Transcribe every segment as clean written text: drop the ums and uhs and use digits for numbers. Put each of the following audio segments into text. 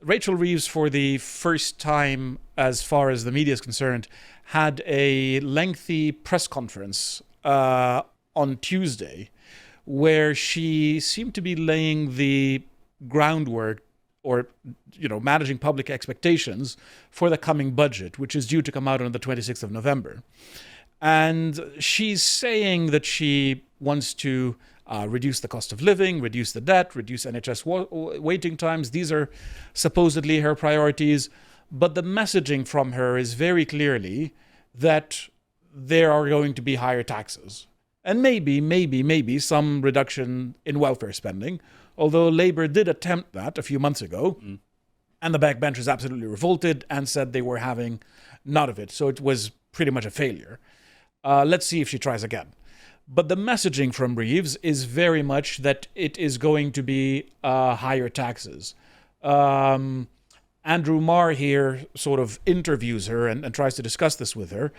Rachel Reeves, for the first time, as far as the media is concerned, had a lengthy press conference on Tuesday, where she seemed to be laying the groundwork, or managing public expectations for the coming budget, which is due to come out on the 26th of November. And she's saying that she wants to reduce the cost of living, reduce the debt, reduce NHS waiting times. These are supposedly her priorities. But the messaging from her is very clearly that there are going to be higher taxes. And maybe some reduction in welfare spending. Although Labour did attempt that a few months ago. And the backbenchers absolutely revolted and said they were having none of it. So it was pretty much a failure. Let's see if she tries again. But the messaging from Reeves is very much that it is going to be higher taxes. Andrew Marr here sort of interviews her and tries to discuss this with her.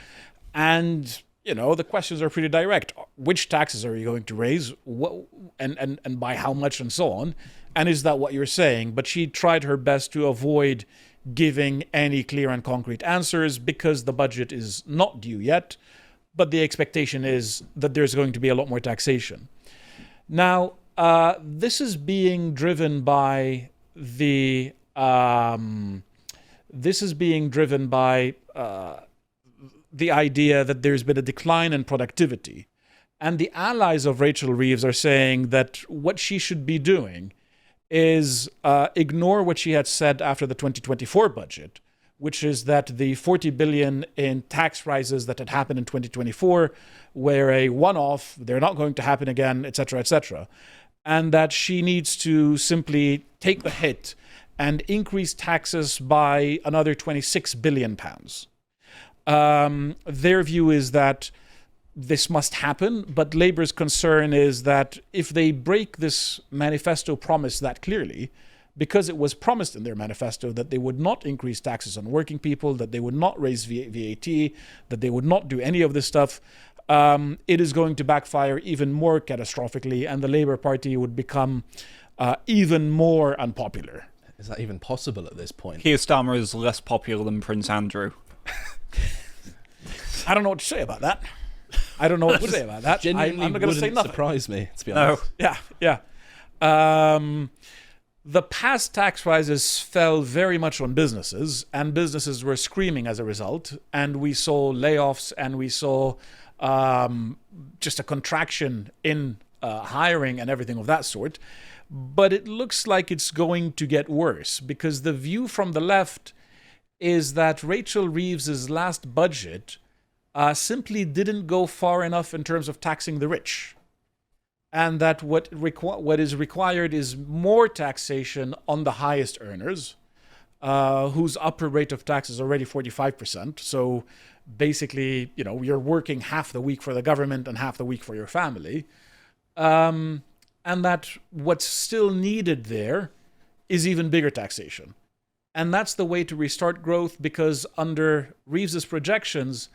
And, the questions are pretty direct. Which taxes are you going to raise? What, and by how much, and so on? And is that what you're saying? But she tried her best to avoid giving any clear and concrete answers because the budget is not due yet. But the expectation is that there's going to be a lot more taxation. Now, this is being driven by the idea that there's been a decline in productivity. And the allies of Rachel Reeves are saying that what she should be doing is ignore what she had said after the 2024 budget, which is that the 40 billion in tax rises that had happened in 2024 were a one-off, they're not going to happen again, etc., etc. And that she needs to simply take the hit and increase taxes by another 26 billion pounds. Their view is that this must happen, but Labour's concern is that if they break this manifesto promise that clearly, because it was promised in their manifesto that they would not increase taxes on working people, that they would not raise VAT, that they would not do any of this stuff, it is going to backfire even more catastrophically, and the Labour Party would become even more unpopular. Is that even possible at this point? Keir Starmer is less popular than Prince Andrew. I don't know what to say about that. I'm not going to say nothing. Surprise me, to be honest. Yeah. The past tax rises fell very much on businesses, and businesses were screaming as a result. And we saw layoffs, and we saw just a contraction in hiring and everything of that sort. But it looks like it's going to get worse, because the view from the left is that Rachel Reeves's last budget simply didn't go far enough in terms of taxing the rich. And that what is required is more taxation on the highest earners, whose upper rate of tax is already 45%. So basically, you're working half the week for the government and half the week for your family. And that what's still needed there is even bigger taxation. And that's the way to restart growth, because under Reeves's projections,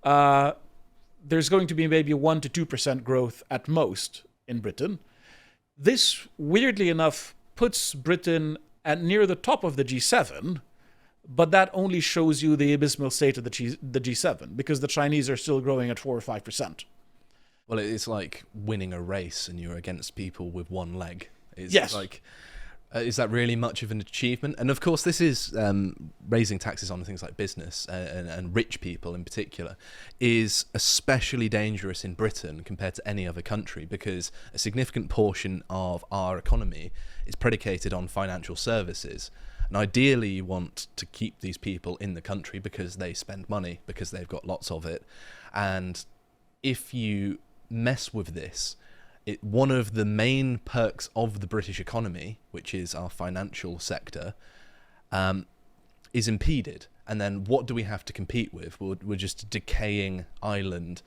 there's going to be maybe 1 to 2% growth at most in Britain. This, weirdly enough, puts Britain at near the top of the G7, but that only shows you the abysmal state of the G7, because the Chinese are still growing at 4 or 5%. Well, it's like winning a race and you're against people with one leg. Yes. Is that really much of an achievement? And of course, this is raising taxes on things like business and rich people in particular is especially dangerous in Britain compared to any other country, because a significant portion of our economy is predicated on financial services. And ideally, you want to keep these people in the country because they spend money, because they've got lots of it. And if you mess with this, one of the main perks of the British economy, which is our financial sector, is impeded. And then what do we have to compete with? We're just a decaying island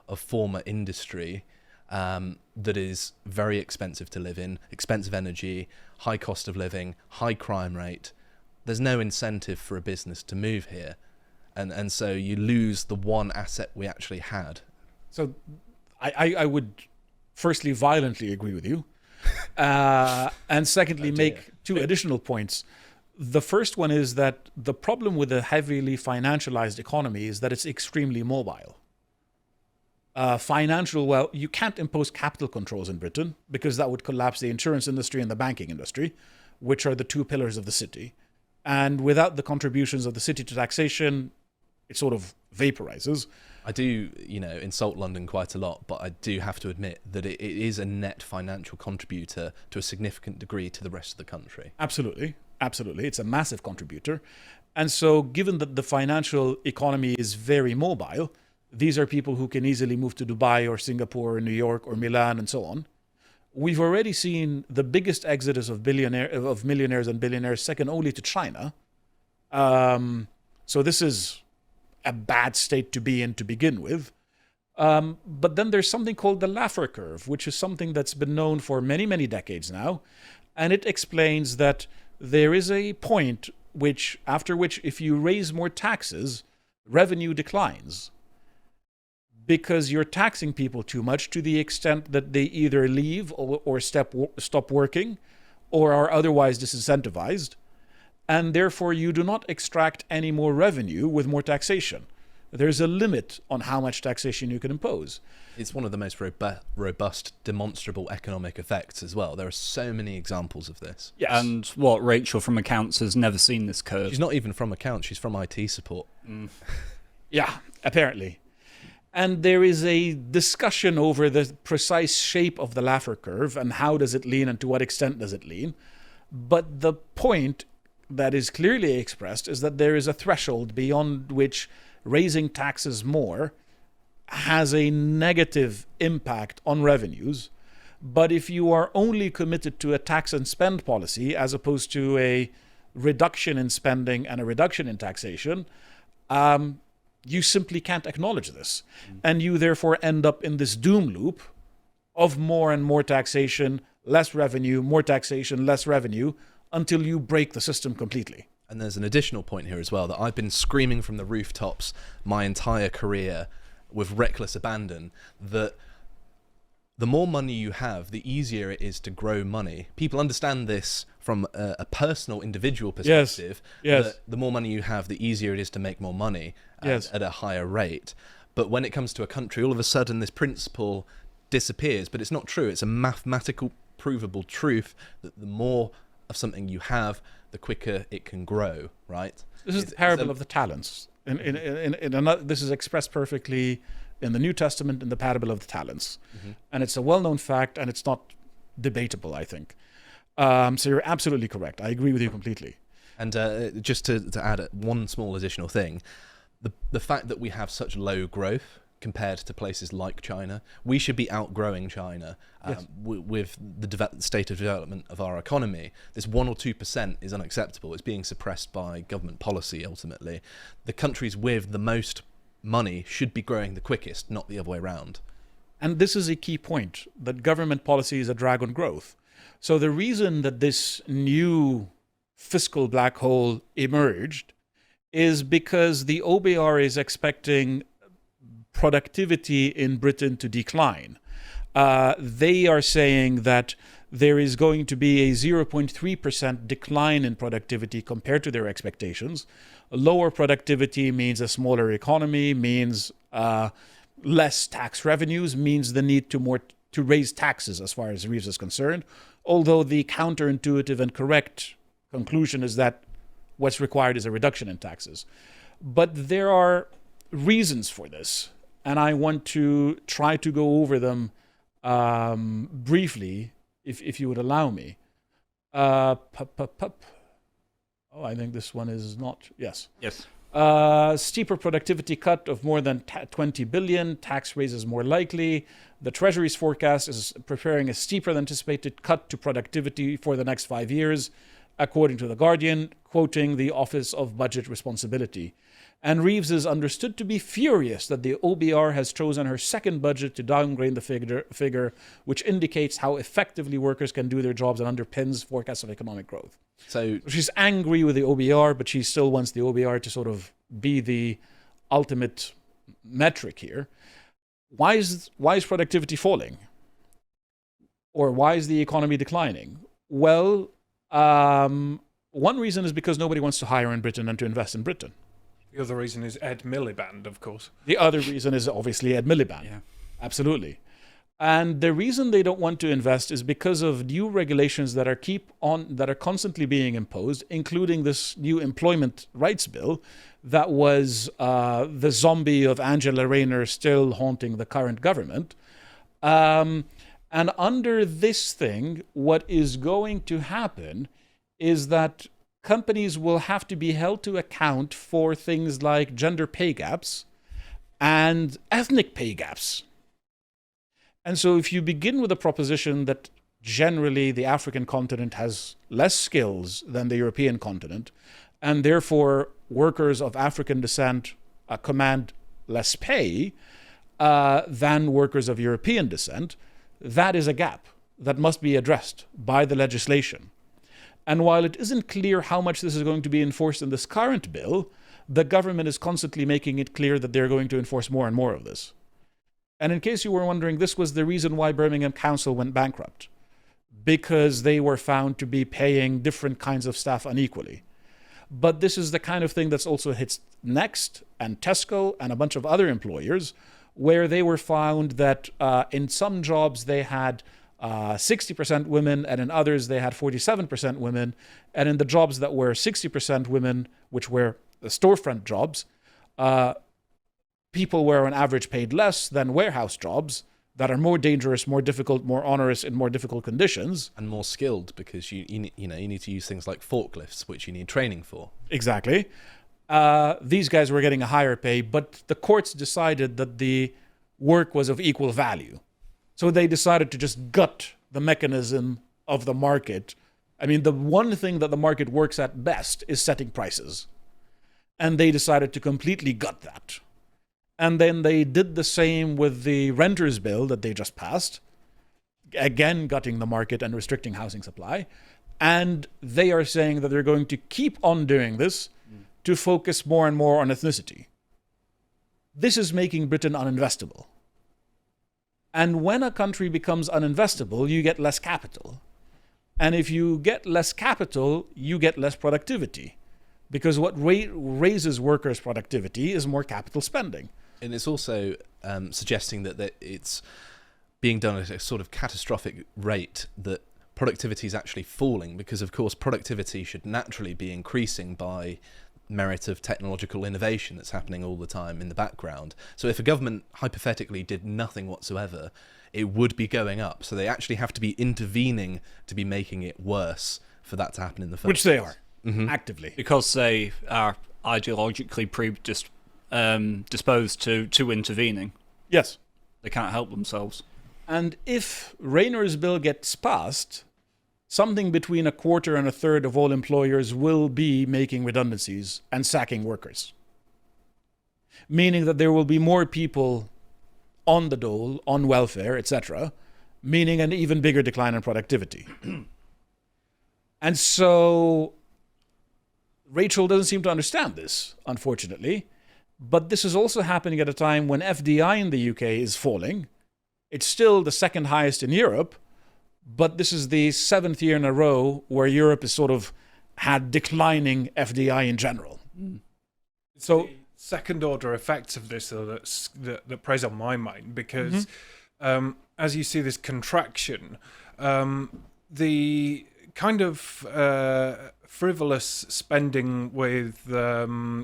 of former industry that is very expensive to live in, expensive energy, high cost of living, high crime rate. There's no incentive for a business to move here. And so you lose the one asset we actually had. So I would firstly violently agree with you. And secondly, make two additional points. The first one is that the problem with a heavily financialized economy is that it's extremely mobile. You can't impose capital controls in Britain because that would collapse the insurance industry and the banking industry, which are the two pillars of the city. And without the contributions of the city to taxation, it sort of vaporizes. I do, insult London quite a lot, but I do have to admit that it is a net financial contributor to a significant degree to the rest of the country. Absolutely. Absolutely. It's a massive contributor. And so given that the financial economy is very mobile, these are people who can easily move to Dubai or Singapore or New York or Milan and so on. We've already seen the biggest exodus of millionaires and billionaires, second only to China. So this is a bad state to be in to begin with. But then there's something called the Laffer curve, which is something that's been known for many, many decades now. And it explains that there is a point after which if you raise more taxes, revenue declines. Because you're taxing people too much to the extent that they either leave or stop working or are otherwise disincentivized. And therefore you do not extract any more revenue with more taxation. There's a limit on how much taxation you can impose. It's one of the most robust, demonstrable economic effects as well. There are so many examples of this. Yes. And Rachel from accounts has never seen this curve. She's not even from accounts, she's from IT support. Yeah, apparently. And there is a discussion over the precise shape of the Laffer curve and how does it lean and to what extent does it lean. But the point that is clearly expressed is that there is a threshold beyond which raising taxes more has a negative impact on revenues. But if you are only committed to a tax and spend policy as opposed to a reduction in spending and a reduction in taxation, you simply can't acknowledge this. And you therefore end up in this doom loop of more and more taxation, less revenue, more taxation, less revenue, until you break the system completely. And there's an additional point here as well that I've been screaming from the rooftops my entire career with reckless abandon, that the more money you have, the easier it is to grow money. People understand this from a personal, individual perspective. Yes. That the more money you have, the easier it is to make more money Yes. at a higher rate. But when it comes to a country, all of a sudden this principle disappears. But it's not true. It's a mathematical, provable truth that the more of something you have, the quicker it can grow, right? This is the parable of the talents. This is expressed perfectly in the New Testament in the parable of the talents. Mm-hmm. And it's a well-known fact, and it's not debatable, I think. So you're absolutely correct. I agree with you completely. And just to add one small additional thing, the fact that we have such low growth compared to places like China, we should be outgrowing China Yes. with the state of development of our economy. This 1 or 2% is unacceptable. It's being suppressed by government policy, ultimately. The countries with the most money should be growing the quickest, not the other way around. And this is a key point, that government policy is a drag on growth. So the reason that this new fiscal black hole emerged is because the OBR is expecting productivity in Britain to decline. They are saying that there is going to be a 0.3% decline in productivity compared to their expectations. Lower productivity means a smaller economy, means less tax revenues, means the need to raise taxes as far as Reeves is concerned. Although the counterintuitive and correct conclusion is that what's required is a reduction in taxes. But there are reasons for this, and I want to try to go over them briefly, if you would allow me. Oh, I think this one is not. Yes. Yes. Steeper productivity cut of more than 20 billion. Tax raises more likely. The Treasury's forecast is preparing a steeper than anticipated cut to productivity for the next 5 years, according to The Guardian, quoting the Office of Budget Responsibility. And Reeves is understood to be furious that the OBR has chosen her second budget to downgrade the figure, which indicates how effectively workers can do their jobs and underpins forecasts of economic growth. So she's angry with the OBR, but she still wants the OBR to sort of be the ultimate metric here. Why is productivity falling? Or why is the economy declining? Well, One reason is because nobody wants to hire in Britain and to invest in Britain. The other reason is Ed Miliband, of course. The other reason is obviously Ed Miliband. Yeah. Absolutely. And the reason they don't want to invest is because of new regulations that are constantly being imposed, including this new employment rights bill that was the zombie of Angela Rayner still haunting the current government. And under this thing, what is going to happen is that companies will have to be held to account for things like gender pay gaps and ethnic pay gaps. And so if you begin with a proposition that generally the African continent has less skills than the European continent, and therefore workers of African descent command less pay than workers of European descent, that is a gap that must be addressed by the legislation. And while it isn't clear how much this is going to be enforced in this current bill, the government is constantly making it clear that they're going to enforce more and more of this. And in case you were wondering, this was the reason why Birmingham Council went bankrupt, because they were found to be paying different kinds of staff unequally. But this is the kind of thing that's also hits Next and Tesco and a bunch of other employers, where they were found that in some jobs they had 60% women, and in others they had 47% women. And in the jobs that were 60% women, which were the storefront jobs, people were on average paid less than warehouse jobs that are more dangerous, more difficult, more onerous, in more difficult conditions. And more skilled, because you need to use things like forklifts, which you need training for. Exactly. These guys were getting a higher pay, but the courts decided that the work was of equal value. So they decided to just gut the mechanism of the market. I mean, the one thing that the market works at best is setting prices. And they decided to completely gut that. And then they did the same with the renters bill that they just passed, again gutting the market and restricting housing supply. And they are saying that they're going to keep on doing this to focus more and more on ethnicity. This is making Britain uninvestable. And when a country becomes uninvestable, you get less capital. And if you get less capital, you get less productivity. Because what raises workers' productivity is more capital spending. And it's also suggesting that it's being done at a sort of catastrophic rate, that productivity is actually falling, because of course productivity should naturally be increasing by merit of technological innovation that's happening all the time in the background. So if a government hypothetically did nothing whatsoever, it would be going up. So they actually have to be intervening to be making it worse for that to happen in the first Which they are, Mm-hmm. actively. Because they are ideologically disposed to intervening. Yes. They can't help themselves. And if Rayner's bill gets passed, something between a quarter and a third of all employers will be making redundancies and sacking workers. Meaning that there will be more people on the dole, on welfare, etc., meaning an even bigger decline in productivity. And so Rachel doesn't seem to understand this, unfortunately. But this is also happening at a time when FDI in the UK is falling. It's still the second highest in Europe, but this is the 7th year in a row where Europe has sort of had declining FDI in general. So the second order effects of this that preys on my mind, because as you see this contraction, the kind of frivolous spending with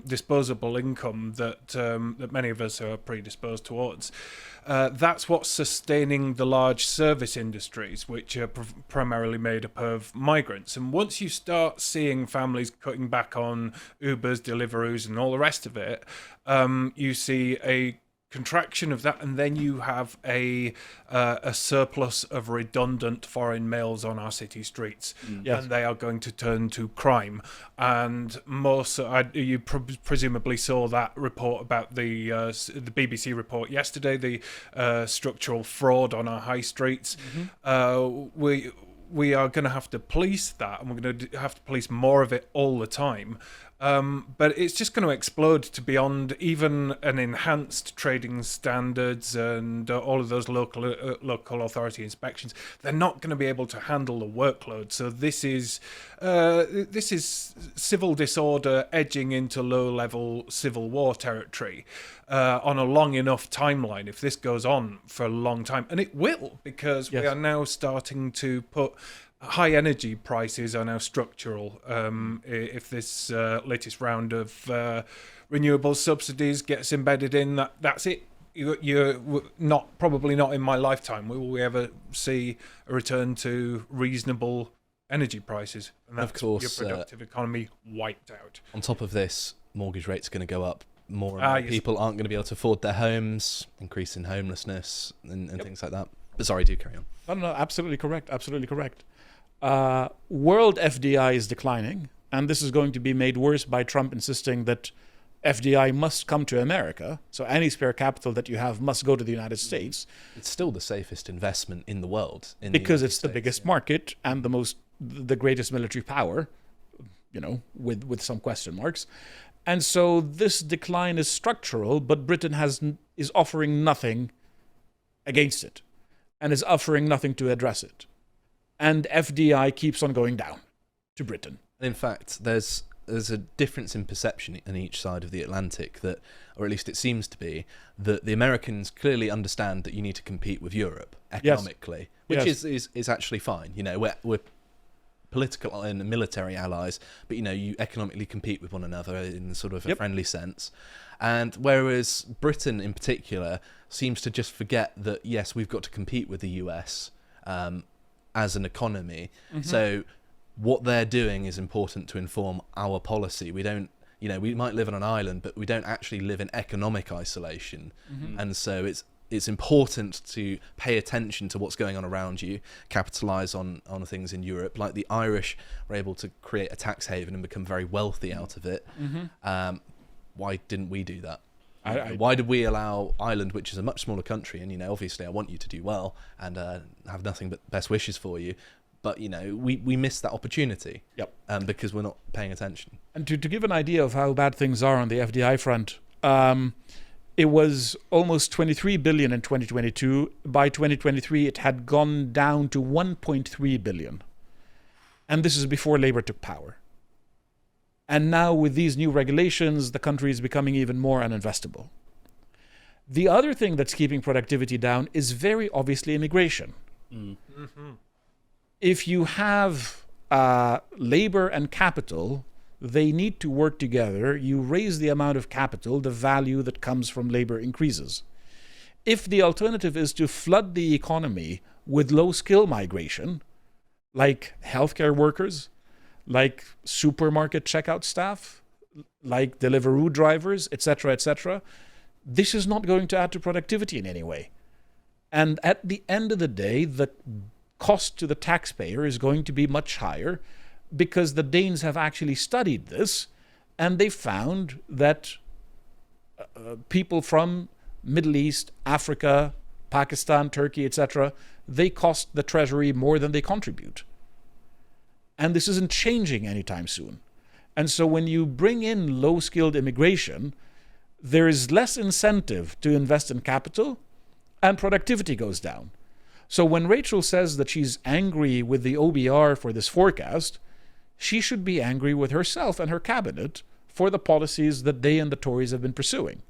disposable income that many of us are predisposed towards, that's what's sustaining the large service industries, which are primarily made up of migrants. And once you start seeing families cutting back on Ubers, Deliveroo's, and all the rest of it, you see a contraction of that, and then you have a surplus of redundant foreign males on our city streets, Yes. and they are going to turn to crime. And most, you presumably saw that report about the BBC report yesterday, the structural fraud on our high streets. We are going to have to police that, and we're going to have to police more of it all the time. But it's just going to explode to beyond even an enhanced trading standards and all of those local authority inspections. They're not going to be able to handle the workload. So this is civil disorder edging into low-level civil war territory on a long enough timeline. If this goes on for a long time, and it will, because we are now starting to put high energy prices are now structural. If this latest round of renewable subsidies gets embedded in, that's it. You're probably not in my lifetime will we ever see a return to reasonable energy prices, and that's, of course, your productive economy wiped out. On top of this, mortgage rates are going to go up. More and more people aren't going to be able to afford their homes, increase in homelessness and things like that. But sorry, do carry on. No, absolutely correct. Absolutely correct. World FDI is declining, and this is going to be made worse by Trump insisting that FDI must come to America. So any spare capital that you have must go to the United States. It's still the safest investment in the world. Because it's the biggest market and the greatest military power, with some question marks. And so this decline is structural, but Britain is offering nothing against it and is offering nothing to address it. And FDI keeps on going down to Britain. In fact, there's a difference in perception in each side of the Atlantic that, or at least it seems to be, that the Americans clearly understand that you need to compete with Europe economically, which is actually fine. We're political and military allies, but you economically compete with one another in sort of a friendly sense. And whereas Britain in particular seems to just forget that, yes, we've got to compete with the US as an economy. Mm-hmm. So what they're doing is important to inform our policy. We don't, we might live on an island, but we don't actually live in economic isolation. Mm-hmm. And so it's important to pay attention to what's going on around you, capitalize on things in Europe. Like the Irish were able to create a tax haven and become very wealthy out of it. Mm-hmm. Why didn't we do that? Why did we allow Ireland, which is a much smaller country, and obviously I want you to do well and have nothing but best wishes for you, but we missed that opportunity. Because we're not paying attention. And to give an idea of how bad things are on the FDI front, it was almost 23 billion in 2022. By 2023, it had gone down to 1.3 billion. And this is before Labour took power. And now with these new regulations, the country is becoming even more uninvestable. The other thing that's keeping productivity down is very obviously immigration. Mm-hmm. If you have labor and capital, they need to work together. You raise the amount of capital, the value that comes from labor increases. If the alternative is to flood the economy with low-skill migration, like healthcare workers, like supermarket checkout staff, like Deliveroo drivers, etc., this is not going to add to productivity in any way. And at the end of the day, the cost to the taxpayer is going to be much higher, because the Danes have actually studied this, and they found that people from Middle East, Africa, Pakistan, Turkey, etc., they cost the treasury more than they contribute. And this isn't changing anytime soon. And so when you bring in low-skilled immigration, there is less incentive to invest in capital, and productivity goes down. So when Rachel says that she's angry with the OBR for this forecast, she should be angry with herself and her cabinet for the policies that they and the Tories have been pursuing.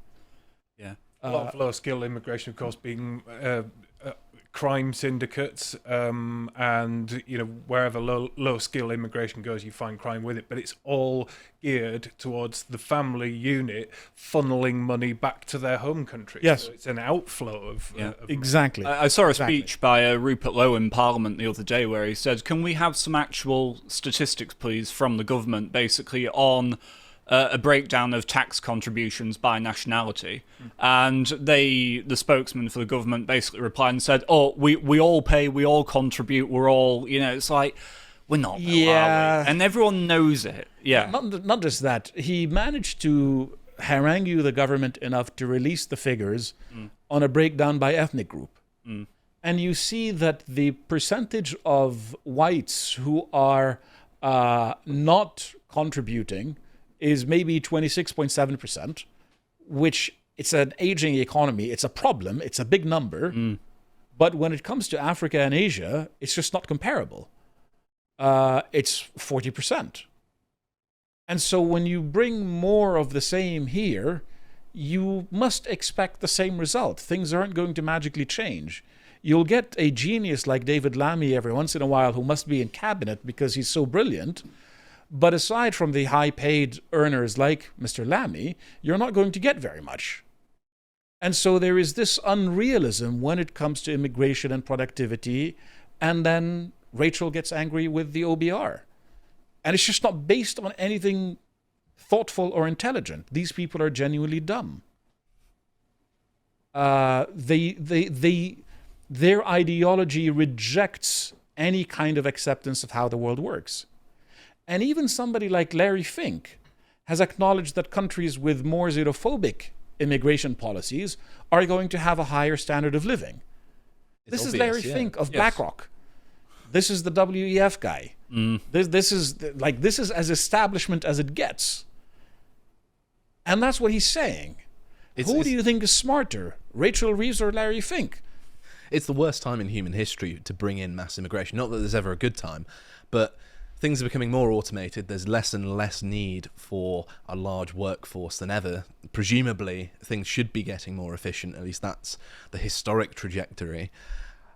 Yeah. A lot of low-skilled immigration, of course, being crime syndicates, and wherever low-skill immigration goes, you find crime with it. But it's all geared towards the family unit funneling money back to their home country. Yes, so it's an outflow of exactly. I saw a speech by Rupert Lowe in Parliament the other day where he said, "Can we have some actual statistics, please, from the government, basically on a breakdown of tax contributions by nationality?" And the spokesman for the government basically replied and said, "Oh, we all pay, we all contribute, we're all, it's like, we're not, are we?" And everyone knows it. Yeah. Not just that. He managed to harangue the government enough to release the figures on a breakdown by ethnic group. And you see that the percentage of whites who are not contributing is maybe 26.7%, which it's an aging economy. It's a problem. It's a big number. But when it comes to Africa and Asia, it's just not comparable. It's 40%. And so when you bring more of the same here, you must expect the same result. Things aren't going to magically change. You'll get a genius like David Lammy every once in a while who must be in cabinet because he's so brilliant. But aside from the high-paid earners like Mr. Lammy, you're not going to get very much. And so there is this unrealism when it comes to immigration and productivity, and then Rachel gets angry with the OBR. And it's just not based on anything thoughtful or intelligent. These people are genuinely dumb. Their ideology rejects any kind of acceptance of how the world works. And even somebody like Larry Fink has acknowledged that countries with more xenophobic immigration policies are going to have a higher standard of living. This is Larry Fink of BlackRock. This is the WEF guy. This is as establishment as it gets. And that's what he's saying. Who do you think is smarter, Rachel Reeves or Larry Fink? It's the worst time in human history to bring in mass immigration. Not that there's ever a good time, but things are becoming more automated. There's less and less need for a large workforce than ever. Presumably, things should be getting more efficient. At least that's the historic trajectory.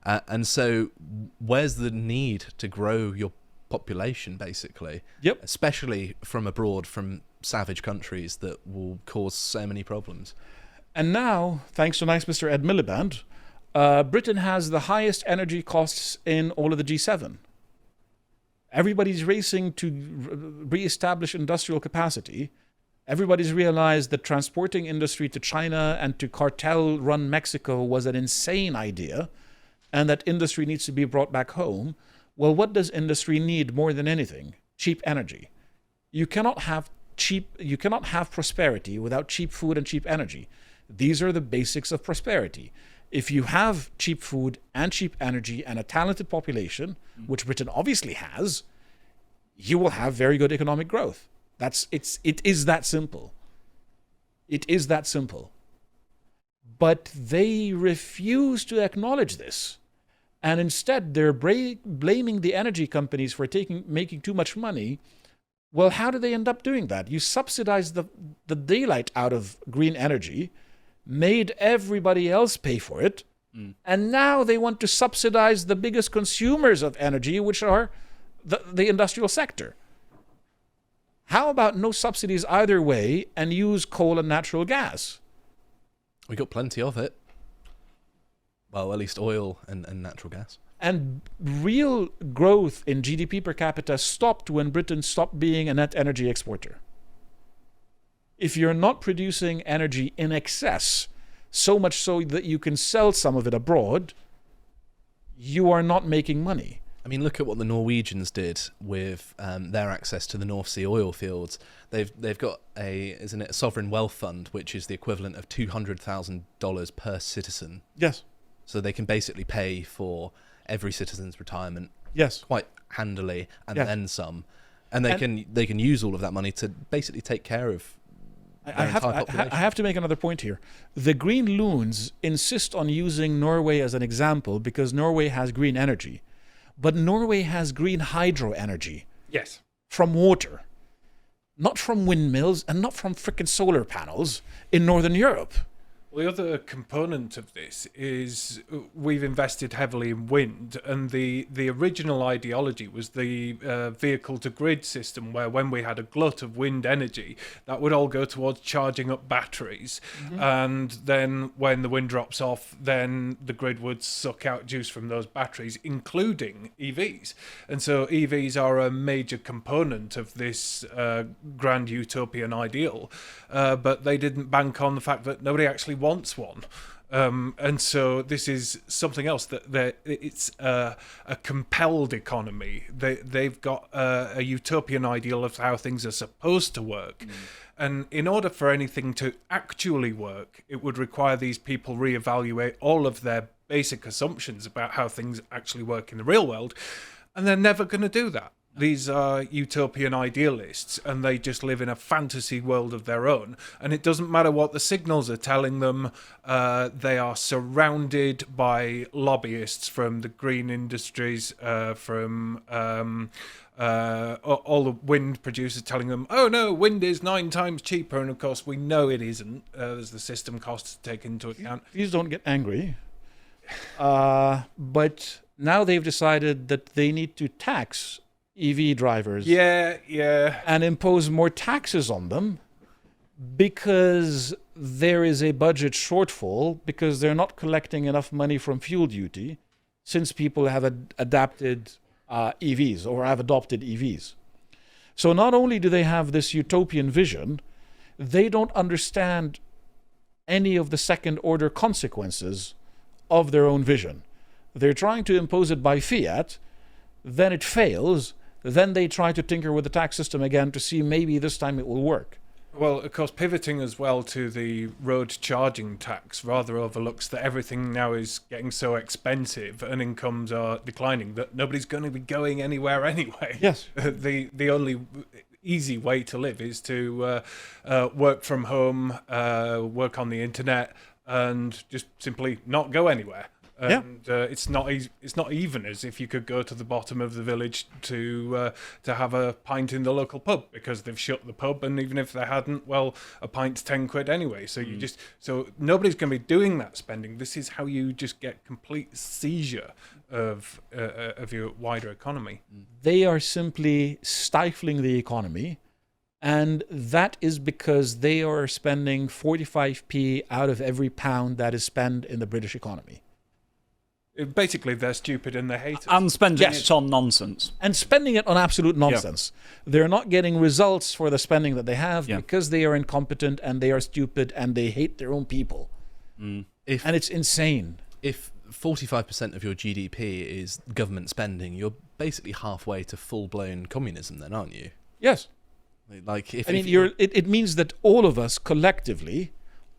And so where's the need to grow your population, basically? Yep. Especially from abroad, from savage countries that will cause so many problems. And now, thanks to nice Mr. Ed Miliband, Britain has the highest energy costs in all of the G7. Everybody's racing to re-establish industrial capacity. Everybody's realized that transporting industry to China and to cartel-run Mexico was an insane idea, and that industry needs to be brought back home. Well, what does industry need more than anything? Cheap energy. You cannot have prosperity without cheap food and cheap energy. These are the basics of prosperity. If you have cheap food and cheap energy and a talented population, which Britain obviously has, you will have very good economic growth. It is that simple. It is that simple. But they refuse to acknowledge this. And instead, they're blaming the energy companies for making too much money. Well, how do they end up doing that? You subsidize the daylight out of green energy, made everybody else pay for it, and now they want to subsidize the biggest consumers of energy, which are the industrial sector. How about no subsidies either way and use coal and natural gas? We got plenty of it. Well, at least oil and natural gas. And real growth in GDP per capita stopped when Britain stopped being a net energy exporter. If you're not producing energy in excess, so much so that you can sell some of it abroad, you are not making money. I mean, look at what the Norwegians did with their access to the North Sea oil fields. They've got a sovereign wealth fund, which is the equivalent of $200,000 per citizen. Yes. So they can basically pay for every citizen's retirement. Yes. Quite handily, and then some. And they can use all of that money to basically take care of I have to make another point here. The Green Loons insist on using Norway as an example because Norway has green energy. But Norway has green hydro energy. Yes. From water. Not from windmills and not from frickin' solar panels in Northern Europe. Well, the other component of this is we've invested heavily in wind, and the original ideology was the vehicle-to-grid system, where when we had a glut of wind energy, that would all go towards charging up batteries, and then when the wind drops off, then the grid would suck out juice from those batteries, including EVs. And so EVs are a major component of this grand utopian ideal, but they didn't bank on the fact that nobody actually wants one. And so this is something else that it's a compelled economy. They've got a utopian ideal of how things are supposed to work. And in order for anything to actually work, it would require these people reevaluate all of their basic assumptions about how things actually work in the real world. And they're never going to do that. These are utopian idealists, and they just live in a fantasy world of their own. And it doesn't matter what the signals are telling them. They are surrounded by lobbyists from the green industries, from all the wind producers telling them, oh no, wind is 9 times cheaper. And of course, we know it isn't. There's the system costs to take into account. Please don't get angry. But now they've decided that they need to tax EV drivers. Yeah. And impose more taxes on them because there is a budget shortfall because they're not collecting enough money from fuel duty since people have adapted EVs or have adopted EVs. So not only do they have this utopian vision, they don't understand any of the second order consequences of their own vision. They're trying to impose it by fiat, then it fails, then they try to tinker with the tax system again to see maybe this time it will work. Well, of course, pivoting as well to the road charging tax rather overlooks that everything now is getting so expensive and incomes are declining that nobody's going to be going anywhere anyway. Yes. The only easy way to live is to work from home, work on the internet, and just simply not go anywhere. And it's not even as if you could go to the bottom of the village to have a pint in the local pub because they've shut the pub, and even if they hadn't, well, a pint's 10 quid anyway. So so nobody's going to be doing that spending. This is how you just get complete seizure of your wider economy. They are simply stifling the economy, and that is because they are spending 45p out of every pound that is spent in the British economy. Basically, they're stupid and they hate us. And spending it on nonsense. And spending it on absolute nonsense. Yeah. They're not getting results for the spending that they have because they are incompetent and they are stupid and they hate their own people. And it's insane. If 45% of your GDP is government spending, you're basically halfway to full-blown communism then, aren't you? Yes. Like it means that all of us collectively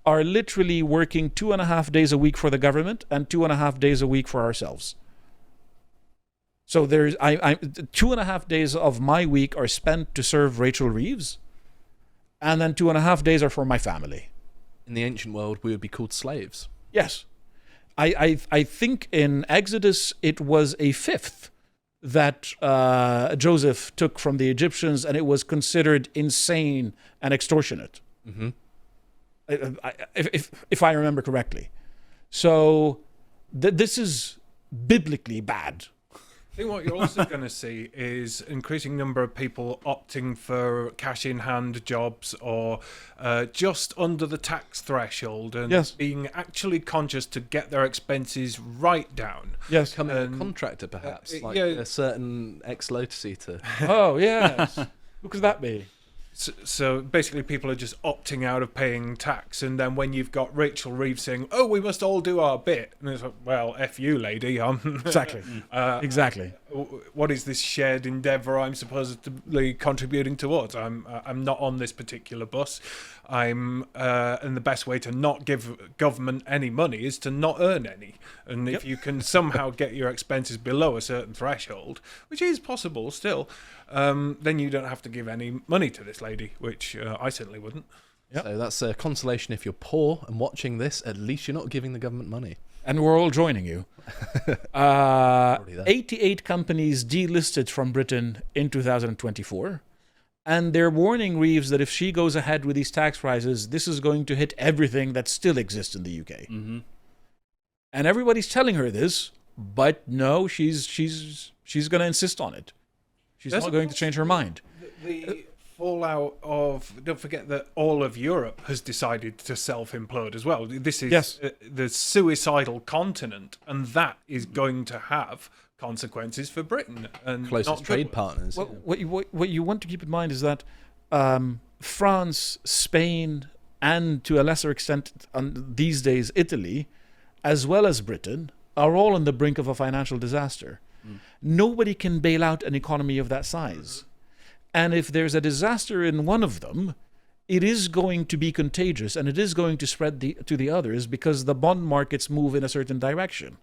are literally working 2.5 days a week for the government and 2.5 days a week for ourselves. So there's 2.5 days of my week are spent to serve Rachel Reeves, and then 2.5 days are for my family. In the ancient world, we would be called slaves. Yes. I think in Exodus it was a fifth that Joseph took from the Egyptians, and it was considered insane and extortionate. Mm-hmm. If I remember correctly. So this is biblically bad. I think what you're also going to see is increasing number of people opting for cash-in-hand jobs or just under the tax threshold and being actually conscious to get their expenses right down. Yes. Becoming a contractor, perhaps, a certain ex-Lotus eater. Oh, yes. Who could that be? So basically people are just opting out of paying tax, and then when you've got Rachel Reeves saying, oh, we must all do our bit, and it's like, well, F you, lady. Exactly. Exactly. What is this shared endeavour I'm supposedly contributing towards? I'm not on this particular bus. And the best way to not give government any money is to not earn any. And if you can somehow get your expenses below a certain threshold, which is possible still, then you don't have to give any money to this lady, which I certainly wouldn't. Yep. So that's a consolation if you're poor and watching this. At least you're not giving the government money. And we're all joining you. 88 companies delisted from Britain in 2024. And they're warning Reeves that if she goes ahead with these tax rises, this is going to hit everything that still exists in the UK. Mm-hmm. And everybody's telling her this, but no, she's going to insist on it. She's not going to change her mind. The fallout of, don't forget that all of Europe has decided to self-implode as well. This is the suicidal continent, and that is going to have consequences for Britain and closest trade partners. Well, what you want to keep in mind is that France, Spain, and to a lesser extent these days Italy, as well as Britain, are all on the brink of a financial disaster. Nobody can bail out an economy of that size. And if there's a disaster in one of them, it is going to be contagious and it is going to spread to the others because the bond markets move in a certain direction.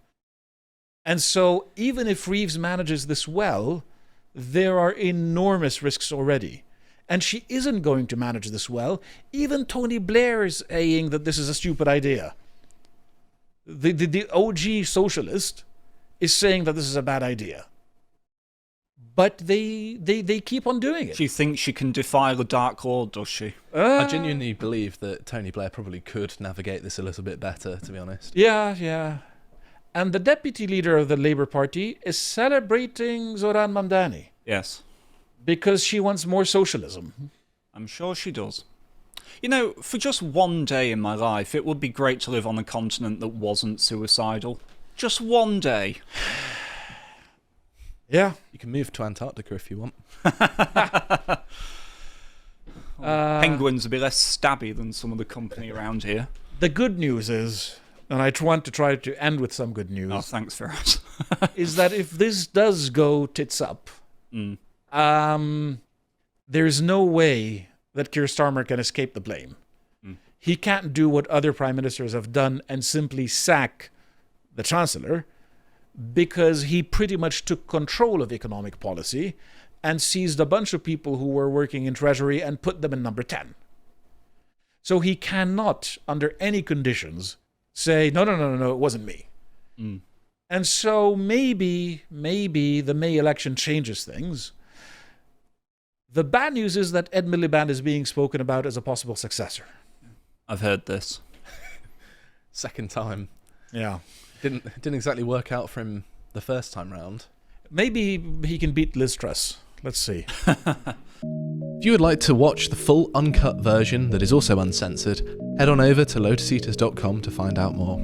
And so even if Reeves manages this well, there are enormous risks already. And she isn't going to manage this well. Even Tony Blair is saying that this is a stupid idea. The OG socialist is saying that this is a bad idea. But they keep on doing it. She thinks she can defy the Dark Lord, does she? I genuinely believe that Tony Blair probably could navigate this a little bit better, to be honest. Yeah. And the deputy leader of the Labour Party is celebrating Zoran Mamdani. Yes. Because she wants more socialism. I'm sure she does. You know, for just one day in my life, it would be great to live on a continent that wasn't suicidal. Just one day. Yeah. You can move to Antarctica if you want. Penguins would be less stabby than some of the company around here. The good news is, and I want to try to end with some good news, Oh, thanks, Firas. is that if this does go tits up, there's no way that Keir Starmer can escape the blame. He can't do what other prime ministers have done and simply sack the Chancellor, because he pretty much took control of economic policy and seized a bunch of people who were working in Treasury and put them in number 10. So he cannot, under any conditions, say, no, it wasn't me. And so maybe the May election changes things. The bad news is that Ed Miliband is being spoken about as a possible successor. I've heard this. Second time. Yeah. Didn't exactly work out for him the first time round. Maybe he can beat Liz Truss. Let's see. If you would like to watch the full uncut version that is also uncensored, head on over to lotuseaters.com to find out more.